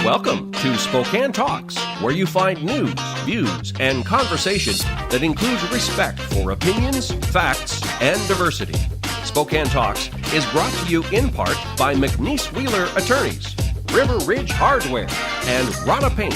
Welcome to Spokane Talks, where you find news, views, and conversation that includes respect for opinions, facts, and diversity. Spokane Talks is brought to you in part by McNeese Wheeler Attorneys, River Ridge Hardware, and Rana Paint.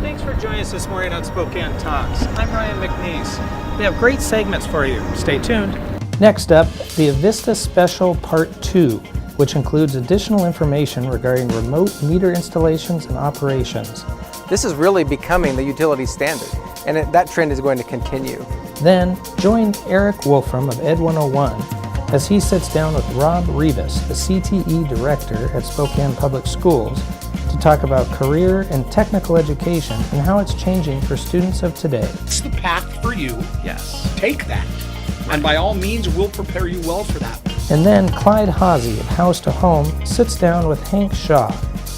Thanks for joining us this morning on Spokane Talks. I'm Ryan McNeese. We have great segments for you. Stay tuned. Next up, the Avista Special Part 2, which includes additional information regarding remote meter installations and operations. This is really becoming the utility standard, and that trend is going to continue. Then, join Erik Wolfrum of Ed 101 as he sits down with Rob Reavis, the CTE Director at Spokane Public Schools, to talk about career and technical education and how it's changing for students of today. It's the path for you. Yes. Take that. And by all means, we'll prepare you well for that. And then Clyde Haase of House to Home sits down with Hank Shaw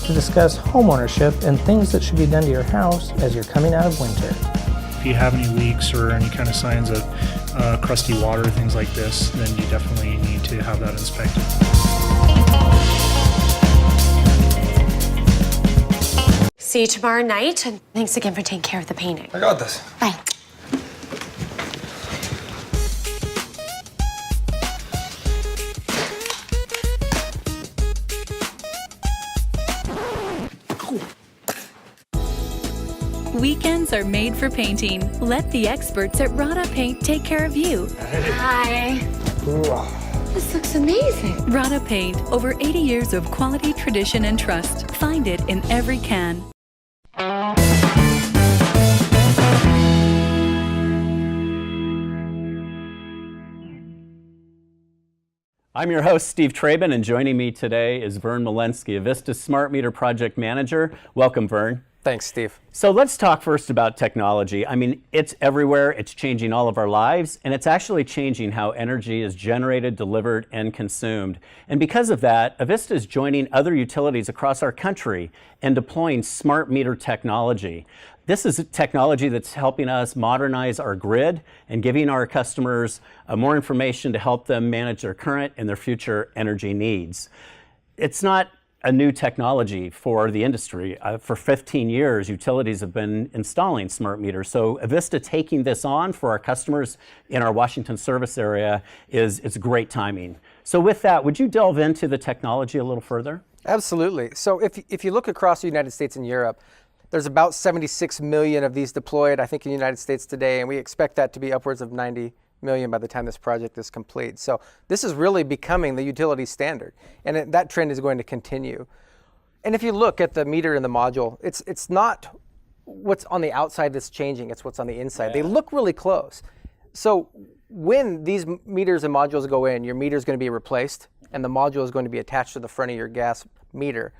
to discuss homeownership and things that should be done to your house as you're coming out of winter. If you have any leaks or any kind of signs of crusty water, things like this, then you definitely need to have that inspected. See you tomorrow night, and thanks again for taking care of the painting. I got this. Bye. Weekends are made for painting. Let the experts at Rana Paint take care of you. Hi. This looks amazing. Rana Paint, over 80 years of quality, tradition, and trust. Find it in every can. I'm your host, Steve Trabun, and joining me today is Vern Milensky, Avista SmartMeter Project Manager. Welcome, Vern. Thanks, Steve. So let's talk first about technology. I mean, it's everywhere, it's changing all of our lives, and it's actually changing how energy is generated, delivered, and consumed. And because of that, Avista is joining other utilities across our country and deploying SmartMeter technology. This is a technology that's helping us modernize our grid and giving our customers more information to help them manage their current and their future energy needs. It's not a new technology for the industry. For 15 years, utilities have been installing smart meters. So Avista taking this on for our customers in our Washington service area it's great timing. So with that, would you delve into the technology a little further? Absolutely. So if you look across the United States and Europe, there's about 76 million of these deployed, I think, in the United States today, and we expect that to be upwards of 90 million by the time this project is complete. So this is really becoming the utility standard, and that trend is going to continue. And if you look at the meter and the module, it's not what's on the outside that's changing, it's what's on the inside. Yeah. They look really close. So when these meters and modules go in, your meter is going to be replaced, and the module is going to be attached to the front of your gas meter.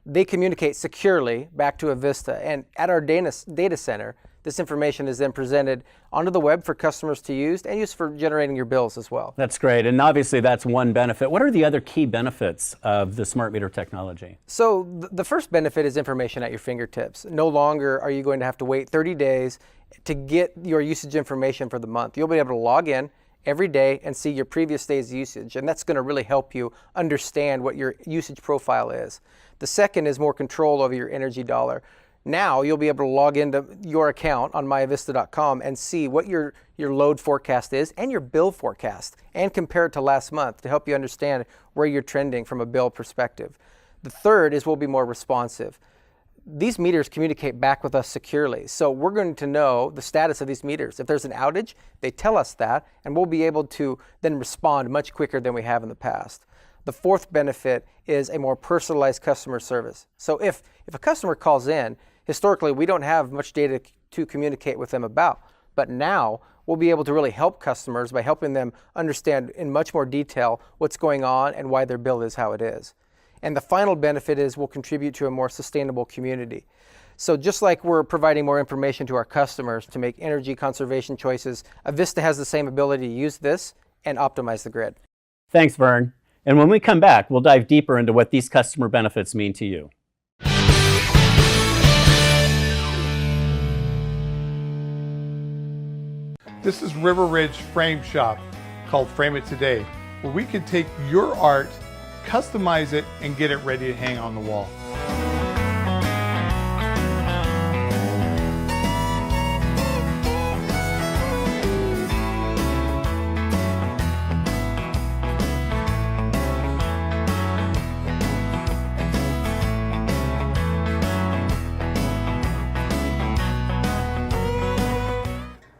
They communicate securely back to Avista, and at our data center, this information is then presented onto the web for customers to use and use for generating your bills as well. That's great, and obviously that's one benefit. What are the other key benefits of the smart meter technology? So the first benefit is information at your fingertips. No longer are you going to have to wait 30 days to get your usage information for the month. You'll be able to log in every day and see your previous day's usage, and that's going to really help you understand what your usage profile is. The second is more control over your energy dollar. Now you'll be able to log into your account on myavista.com and see what your load forecast is and your bill forecast, and compare it to last month to help you understand where you're trending from a bill perspective. The third is we'll be more responsive. These meters communicate back with us securely, so we're going to know the status of these meters. If there's an outage, they tell us that, and we'll be able to then respond much quicker than we have in the past. The fourth benefit is a more personalized customer service. So if a customer calls in, historically we don't have much data to communicate with them about, but now we'll be able to really help customers by helping them understand in much more detail what's going on and why their bill is how it is. And the final benefit is we'll contribute to a more sustainable community. So just like we're providing more information to our customers to make energy conservation choices, Avista has the same ability to use this and optimize the grid. Thanks, Vern. And when we come back, we'll dive deeper into what these customer benefits mean to you. This is River Ridge Frame Shop, called Frame It Today, where we can take your art, customize it, and get it ready to hang on the wall.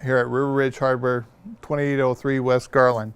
Here at River Ridge Hardware, 2803 West Garland.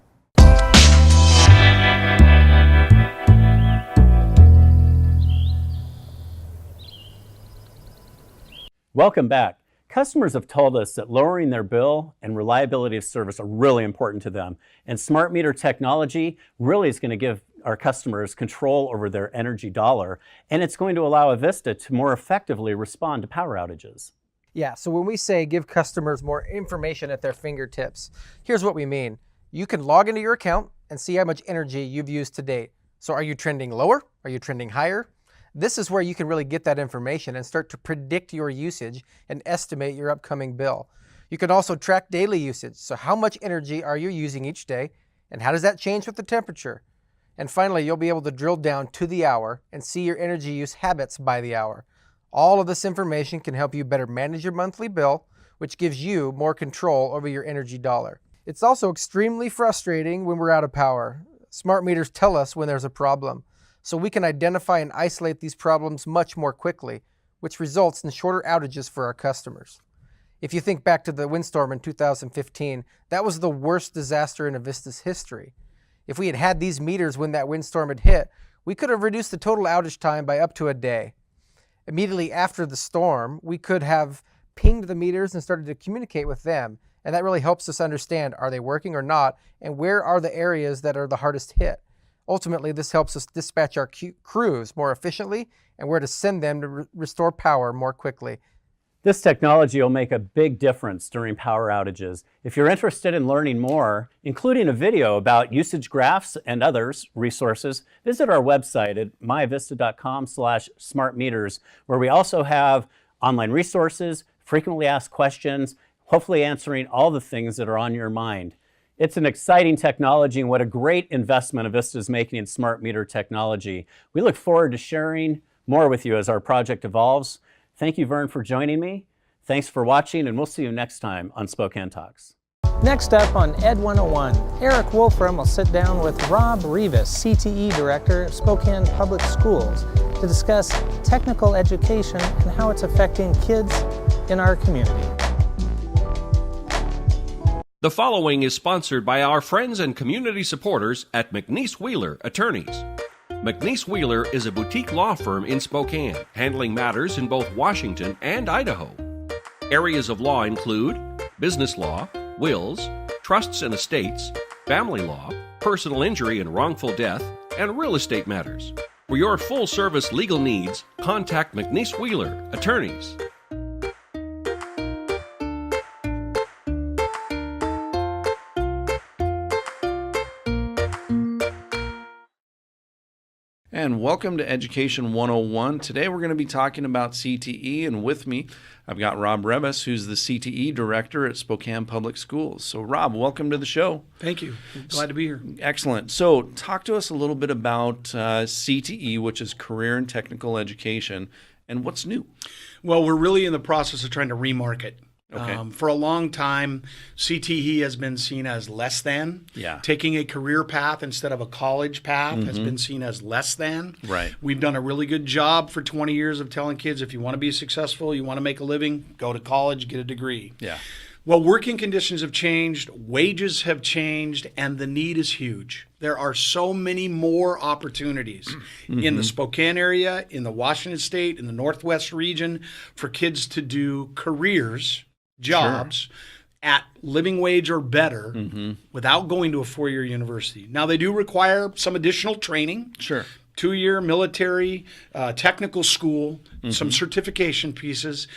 Welcome back. Customers have told us that lowering their bill and reliability of service are really important to them. And SmartMeter Technology really is going to give our customers control over their energy dollar. And it's going to allow Avista to more effectively respond to power outages. Yeah, so when we say give customers more information at their fingertips, here's what we mean. You can log into your account and see how much energy you've used to date. So are you trending lower? Are you trending higher? This is where you can really get that information and start to predict your usage and estimate your upcoming bill. You can also track daily usage. So how much energy are you using each day, and how does that change with the temperature? And finally, you'll be able to drill down to the hour and see your energy use habits by the hour. All of this information can help you better manage your monthly bill, which gives you more control over your energy dollar. It's also extremely frustrating when we're out of power. Smart meters tell us when there's a problem, so we can identify and isolate these problems much more quickly, which results in shorter outages for our customers. If you think back to the windstorm in 2015, that was the worst disaster in Avista's history. If we had had these meters when that windstorm had hit, we could have reduced the total outage time by up to a day. Immediately after the storm, we could have pinged the meters and started to communicate with them. And that really helps us understand, are they working or not? And where are the areas that are the hardest hit? Ultimately, this helps us dispatch our crews more efficiently and where to send them to restore power more quickly. This technology will make a big difference during power outages. If you're interested in learning more, including a video about usage graphs and others resources, visit our website at myavista.com/smartmeters, where we also have online resources, frequently asked questions, hopefully answering all the things that are on your mind. It's an exciting technology, and what a great investment Avista is making in smart meter technology. We look forward to sharing more with you as our project evolves. Thank you, Vern, for joining me. Thanks for watching, and we'll see you next time on Spokane Talks. Next up on Ed 101, Erik Wolfrum will sit down with Rob Reavis, CTE Director of Spokane Public Schools, to discuss technical education and how it's affecting kids in our community. The following is sponsored by our friends and community supporters at McNeese Wheeler Attorneys. McNeese Wheeler is a boutique law firm in Spokane, handling matters in both Washington and Idaho. Areas of law include business law, wills, trusts and estates, family law, personal injury and wrongful death, and real estate matters. For your full-service legal needs, contact McNeese Wheeler Attorneys. And welcome to Education 101. Today we're going to be talking about CTE, and with me I've got Rob Reavis, who's the CTE Director at Spokane Public Schools. So Rob, welcome to the show. Thank you. Glad to be here. Excellent. So talk to us a little bit about CTE, which is Career and Technical Education, and what's new. Well, we're really in the process of trying to remarket. Okay. For a long time, CTE has been seen as less than. Yeah. Taking a career path instead of a college path has been seen as less than. Right. We've done a really good job for 20 years of telling kids, if you want to be successful, you want to make a living, go to college, get a degree. Yeah. Well, working conditions have changed, wages have changed, and the need is huge. There are so many more opportunities in the Spokane area, in the Washington State, in the Northwest region for kids to do careers, jobs at living wage or better without going to a four-year university. Now, they do require some additional training. Sure. 2-year military, technical school, some certification pieces.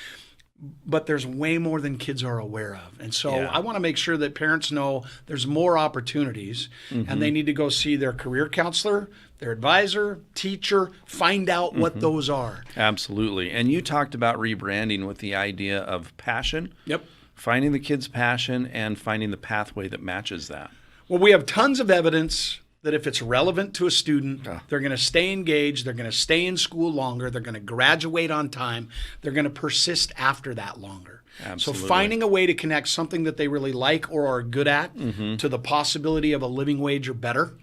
But there's way more than kids are aware of. And so I want to make sure that parents know there's more opportunities and they need to go see their career counselor, their advisor, teacher, find out what those are. Absolutely. And you talked about rebranding with the idea of passion. Yep. finding the kid's passion and finding the pathway that matches that. Well, we have tons of evidence that if it's relevant to a student, they're going to stay engaged, they're going to stay in school longer, they're going to graduate on time, they're going to persist after that longer. Absolutely. So finding a way to connect something that they really like or are good at to the possibility of a living wage or better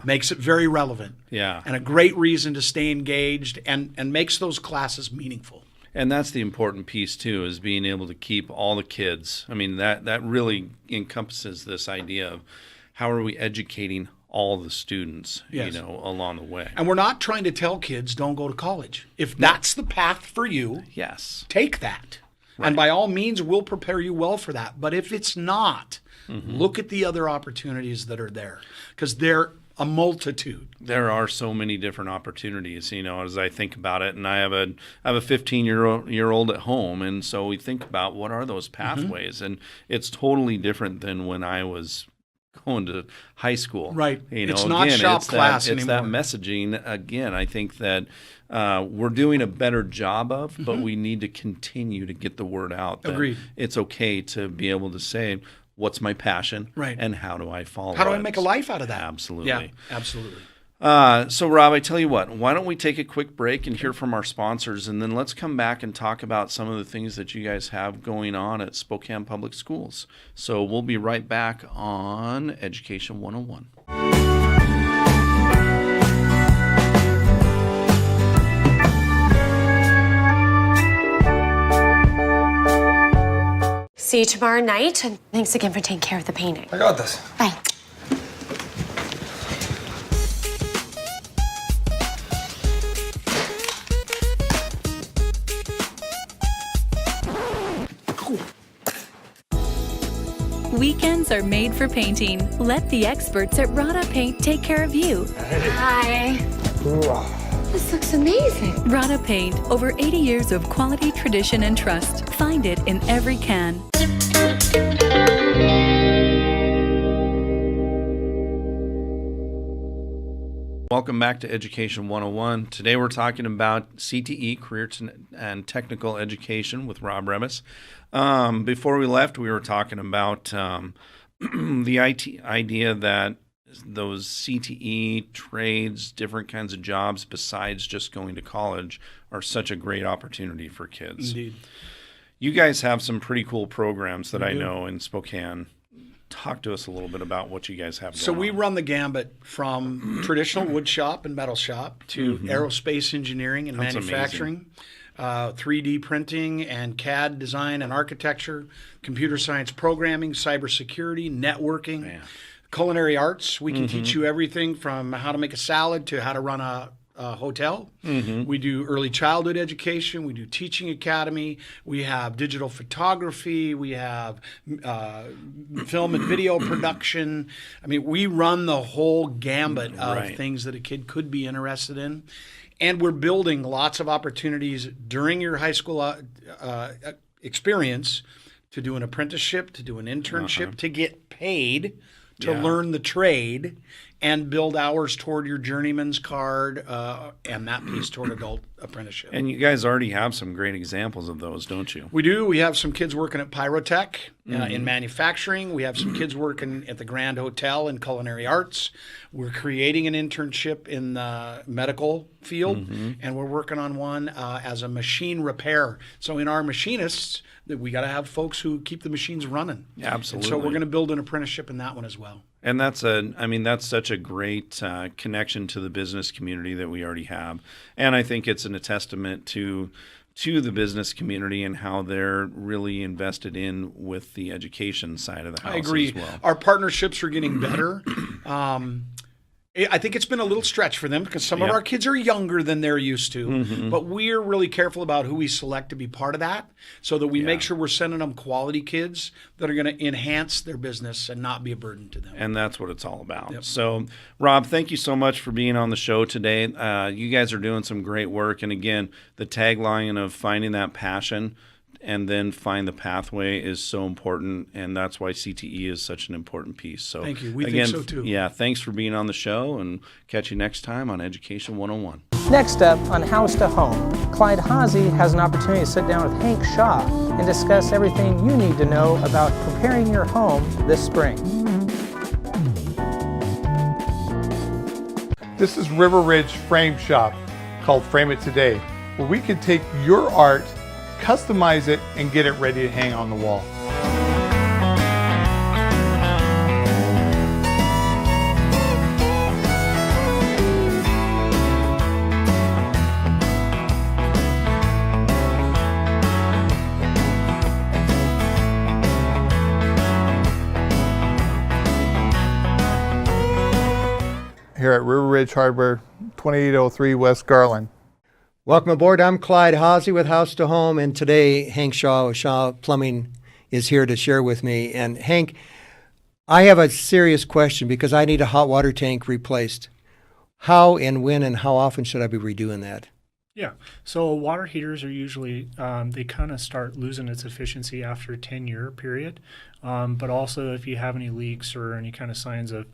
makes it very relevant. Yeah. And a great reason to stay engaged and makes those classes meaningful. And that's the important piece too, is being able to keep all the kids. I mean, that really encompasses this idea of how are we educating all the students, along the way. And we're not trying to tell kids don't go to college. If that's the path for you, take that. Right. And by all means, we'll prepare you well for that. But if it's not, look at the other opportunities that are there, because they're a multitude. There are so many different opportunities, as I think about it. And I have a 15-year-old at home, and so we think about what are those pathways, and it's totally different than when I was going to high school. Right. It's not shop class anymore. It's that messaging. Again, I think that we're doing a better job of, but we need to continue to get the word out. Agreed. It's okay to be able to say, what's my passion? Right. And how do I follow it? How do I make a life out of that? Absolutely. Yeah, absolutely. So, Rob, I tell you what, why don't we take a quick break and hear from our sponsors, and then let's come back and talk about some of the things that you guys have going on at Spokane Public Schools. So we'll be right back on Education 101. See you tomorrow night, and thanks again for taking care of the painting. I got this. Bye. Weekends are made for painting. Let the experts at Rada Paint take care of you. Hi. This looks amazing. Rada Paint, over 80 years of quality, tradition, and trust. Find it in every can. Welcome back to Education 101. Today we're talking about CTE, Career and Technical Education, with Rob Reavis. Before we left, we were talking about the idea that those CTE trades, different kinds of jobs besides just going to college, are such a great opportunity for kids. Indeed. You guys have some pretty cool programs that I know in Spokane. Talk to us a little bit about what you guys have going on. So we run the gambit from traditional wood shop and metal shop to aerospace engineering and manufacturing, 3D printing and CAD design and architecture, computer science programming, cybersecurity, networking, culinary arts. We can teach you everything from how to make a salad to how to run a hotel. We do early childhood education. We do teaching academy. We have digital photography. We have film and video production. I mean, we run the whole gambit of things that a kid could be interested in. And we're building lots of opportunities during your high school experience to do an apprenticeship, to do an internship, to get paid, to learn the trade, and build hours toward your journeyman's card and that piece toward adult apprenticeship. And you guys already have some great examples of those, don't you? We do. We have some kids working at Pyrotech in manufacturing. We have some kids working at the Grand Hotel in culinary arts. We're creating an internship in the medical field, and we're working on one as a machine repair. So in our machinists, we got to have folks who keep the machines running. Absolutely. And so we're going to build an apprenticeship in that one as well. And that's such a great connection to the business community that we already have. And I think it's a testament to the business community and how they're really invested in with the education side of the house. I agree. As well. Our partnerships are getting better. I think it's been a little stretch for them because some of our kids are younger than they're used to, but we're really careful about who we select to be part of that so that we make sure we're sending them quality kids that are going to enhance their business and not be a burden to them. And that's what it's all about. So, Rob, thank you so much for being on the show today. You guys are doing some great work. And again, the tagline of finding that passion and then find the pathway is so important, and that's why CTE is such an important piece. So thank you. We think so too. Yeah, thanks for being on the show, and catch you next time on Education 101. Next up on House to Home, Clyde Haase has an opportunity to sit down with Hank Shaw and discuss everything you need to know about preparing your home this spring. This is River Ridge Frame Shop, called Frame It Today, where we can take your art, customize it, and get it ready to hang on the wall. Here at River Ridge Hardware, 2803 West Garland. Welcome aboard. I'm Clyde Haase with House to Home, and today Hank Shaw of Shaw Plumbing is here to share with me. And Hank, I have a serious question because I need a hot water tank replaced. How and when and how often should I be redoing that? Yeah, so water heaters are usually, they kind of start losing its efficiency after a 10-year period. But also if you have any leaks or any kind of signs of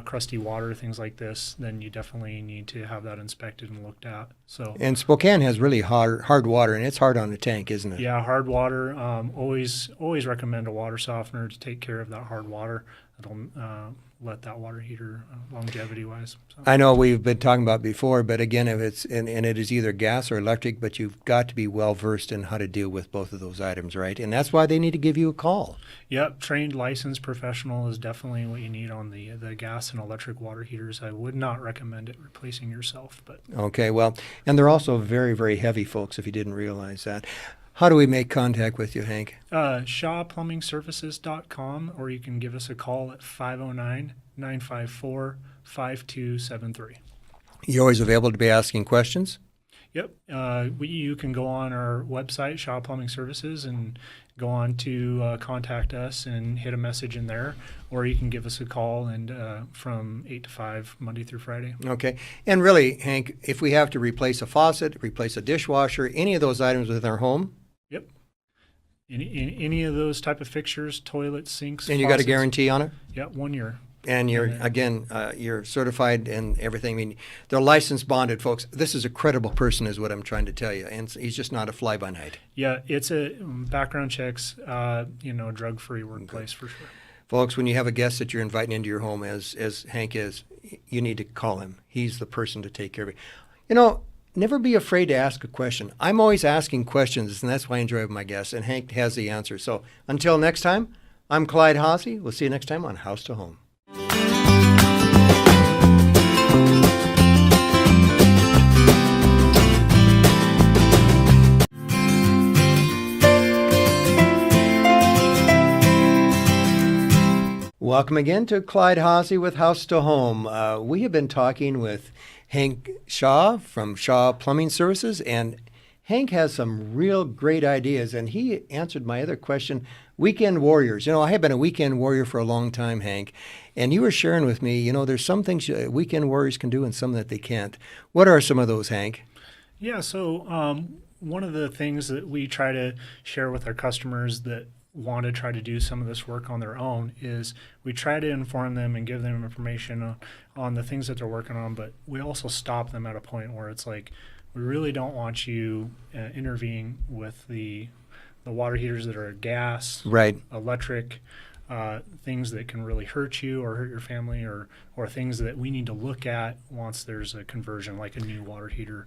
crusty water, things like this, then you definitely need to have that inspected and looked at. So, and Spokane has really hard water, and it's hard on the tank, isn't it? Yeah, hard water. Always recommend a water softener to take care of that hard water. That'll let that water heater longevity-wise. So. I know we've been talking about before, but again, if it's and it is either gas or electric, but you've got to be well versed in how to deal with both of those items, right? And that's why they need to give you a call. Yep, trained, licensed professional is definitely what you need on the gas and electric water heaters. I would not recommend it replacing yourself, but okay, well, and they're also very, very heavy, folks. If you didn't realize that. How do we make contact with you, Hank? ShawPlumbingServices.com, or you can give us a call at 509-954-5273. You're always available to be asking questions? Yep. You can go on our website, Shaw Plumbing Services, and go on to contact us and hit a message in there, or you can give us a call and from 8 to 5, Monday through Friday. Okay. And really, Hank, if we have to replace a faucet, replace a dishwasher, any of those items within our home? Yep. Any of those type of fixtures, toilets, sinks, and you got a guarantee on it? Yeah, 1 year. And you're, again, you're certified and everything. I mean, they're licensed, bonded, folks. This is a credible person is what I'm trying to tell you. And he's just not a fly-by-night. Yeah, it's a background checks, drug-free workplace for sure. Folks, when you have a guest that you're inviting into your home, as Hank is, you need to call him. He's the person to take care of it. You know, never be afraid to ask a question. I'm always asking questions, and that's why I enjoy my guests. And Hank has the answer. So until next time, I'm Clyde Haase. We'll see you next time on House to Home. Welcome again to Clyde Haase with House to Home. We have been talking with Hank Shaw from Shaw Plumbing Services, and Hank has some real great ideas, and he answered my other question, weekend warriors. You know, I have been a weekend warrior for a long time, Hank, and you were sharing with me, you know, there's some things weekend warriors can do and some that they can't. What are some of those, Hank? Yeah, so one of the things that we try to share with our customers that want to try to do some of this work on their own is we try to inform them and give them information on the things that they're working on, but we also stop them at a point where it's like, we really don't want you intervening with the water heaters that are gas, right, electric, things that can really hurt you or hurt your family, or things that we need to look at once there's a conversion, like a new water heater,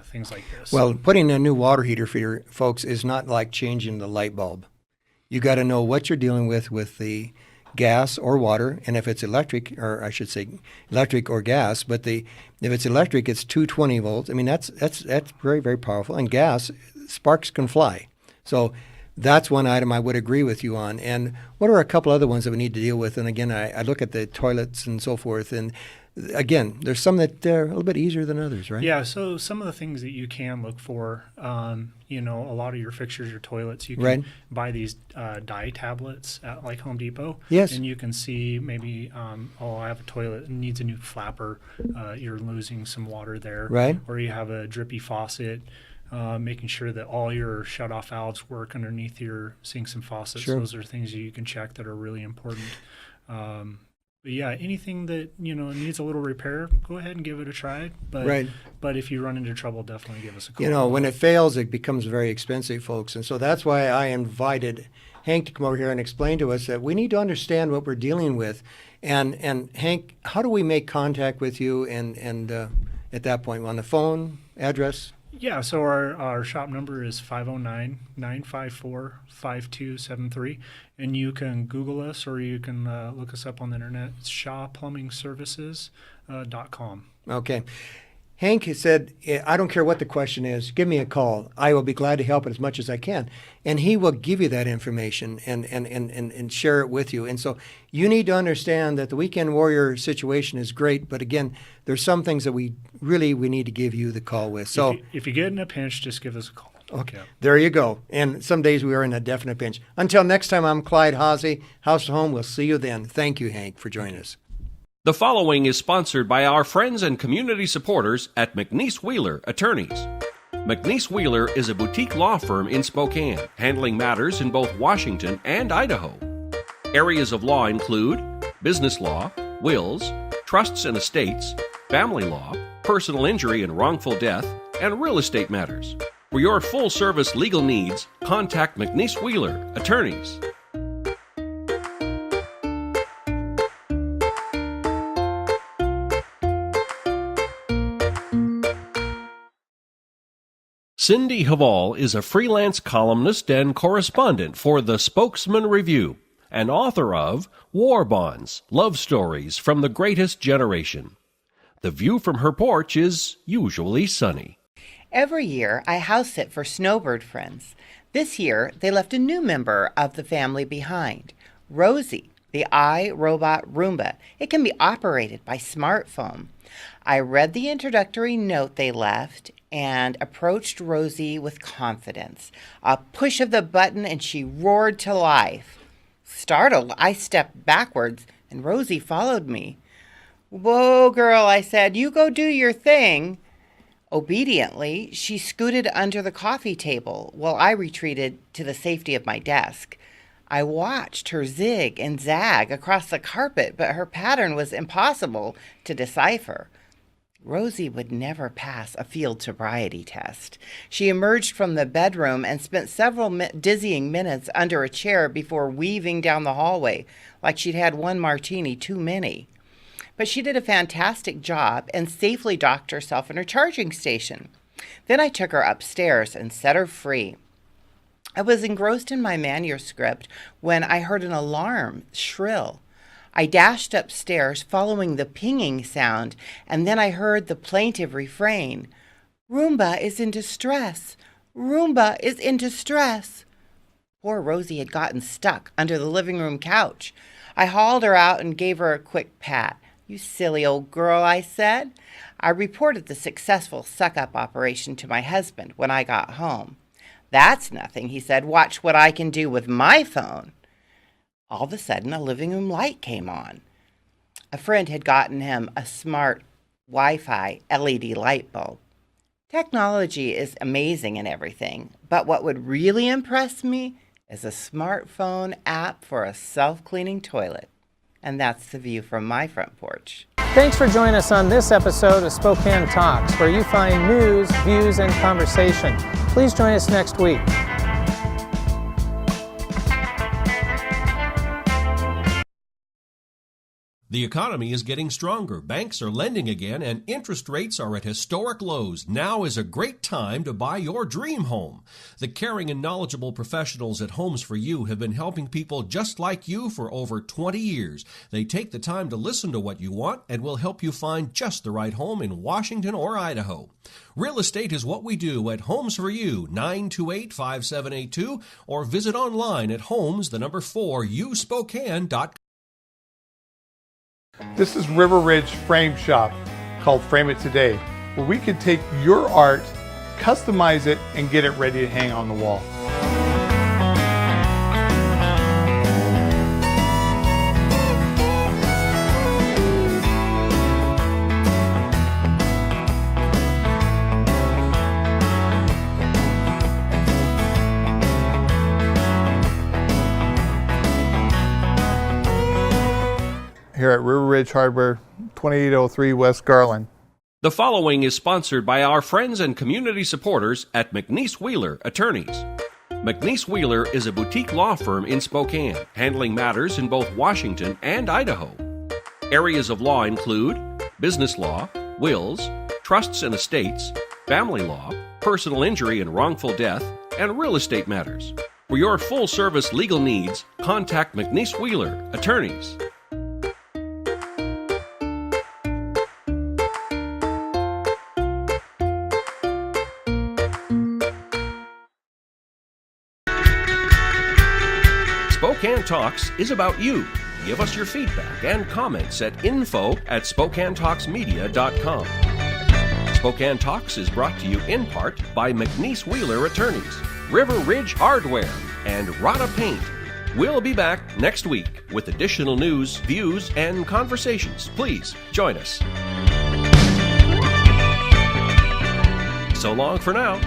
things like this. Well, putting a new water heater for your folks is not like changing the light bulb. You got to know what you're dealing with the gas or water, and if it's electric, or I should say electric or gas, but if it's electric, it's 220 volts. I mean, that's very, very powerful. And gas, sparks can fly. So that's one item I would agree with you on. And what are a couple other ones that we need to deal with? And again, I look at the toilets and so forth, and again, there's some that are a little bit easier than others, right? Yeah, so some of the things that you can look for, a lot of your fixtures, your toilets, you can right. buy these dye tablets at like Home Depot. Yes. And you can see maybe, I have a toilet that needs a new flapper. You're losing some water there. Right. Or you have a drippy faucet. Making sure that all your shut-off valves work underneath your sinks and faucets. Sure. Those are things that you can check that are really important. yeah, anything that, needs a little repair, go ahead and give it a try. But, Right. But if you run into trouble, definitely give us a call. When it fails, it becomes very expensive, folks. And so that's why I invited Hank to come over here and explain to us that we need to understand what we're dealing with. And Hank, how do we make contact with you? And at that point, on the phone, address? Yeah, so our shop number is 509-954-5273, and you can Google us or you can look us up on the internet. It's shawplumbingservices.com. Okay. Hank has said, I don't care what the question is, give me a call. I will be glad to help as much as I can. And he will give you that information and share it with you. And so you need to understand that the Weekend Warrior situation is great, but again, there's some things that we need to give you the call with. So if you get in a pinch, just give us a call. Okay. There you go. And some days we are in a definite pinch. Until next time, I'm Clyde Haase, House to Home. We'll see you then. Thank you, Hank, for joining us. The following is sponsored by our friends and community supporters at McNeese Wheeler Attorneys. McNeese Wheeler is a boutique law firm in Spokane, handling matters in both Washington and Idaho. Areas of law include business law, wills, trusts and estates, family law, personal injury and wrongful death, and real estate matters. For your full-service legal needs, contact McNeese Wheeler Attorneys. Cindy Hval is a freelance columnist and correspondent for the Spokesman Review and author of War Bonds, Love Stories from the Greatest Generation. The view from her porch is usually sunny. Every year, I house sit for snowbird friends. This year, they left a new member of the family behind, Rosie, the Irobot Roomba. It can be operated by smartphone. I read the introductory note they left and approached Rosie with confidence. A push of the button and she roared to life. Startled, I stepped backwards and Rosie followed me. "Whoa, girl," I said, "you go do your thing." Obediently, she scooted under the coffee table while I retreated to the safety of my desk. I watched her zig and zag across the carpet, but her pattern was impossible to decipher. Rosie would never pass a field sobriety test. She emerged from the bedroom and spent several dizzying minutes under a chair before weaving down the hallway like she'd had one martini too many. But she did a fantastic job and safely docked herself in her charging station. Then I took her upstairs and set her free. I was engrossed in my manuscript when I heard an alarm shrill. I dashed upstairs, following the pinging sound, and then I heard the plaintive refrain. "Roomba is in distress. Roomba is in distress." Poor Rosie had gotten stuck under the living room couch. I hauled her out and gave her a quick pat. "You silly old girl," I said. I reported the successful suck-up operation to my husband when I got home. "That's nothing," he said. "Watch what I can do with my phone." All of a sudden, a living room light came on. A friend had gotten him a smart Wi-Fi LED light bulb. Technology is amazing and everything, but what would really impress me is a smartphone app for a self-cleaning toilet. And that's the view from my front porch. Thanks for joining us on this episode of Spokane Talks, where you find news, views, and conversation. Please join us next week. The economy is getting stronger. Banks are lending again, and interest rates are at historic lows. Now is a great time to buy your dream home. The caring and knowledgeable professionals at Homes for You have been helping people just like you for over 20 years. They take the time to listen to what you want and will help you find just the right home in Washington or Idaho. Real estate is what we do at Homes for You, 928-5782, or visit online at homes4uspokane.com. This is River Ridge Frame Shop, called Frame It Today, where we can take your art, customize it, and get it ready to hang on the wall. here at River Ridge Hardware, 2803 West Garland. The following is sponsored by our friends and community supporters at McNeese Wheeler Attorneys. McNeese Wheeler is a boutique law firm in Spokane, handling matters in both Washington and Idaho. Areas of law include business law, wills, trusts and estates, family law, personal injury and wrongful death, and real estate matters. For your full-service legal needs, contact McNeese Wheeler Attorneys. Spokane Talks is about you. Give us your feedback and comments at info@SpokaneTalksMedia.com. Spokane Talks is brought to you in part by McNeese Wheeler Attorneys, River Ridge Hardware, and Rada Paint. We'll be back next week with additional news, views, and conversations. Please join us. So long for now.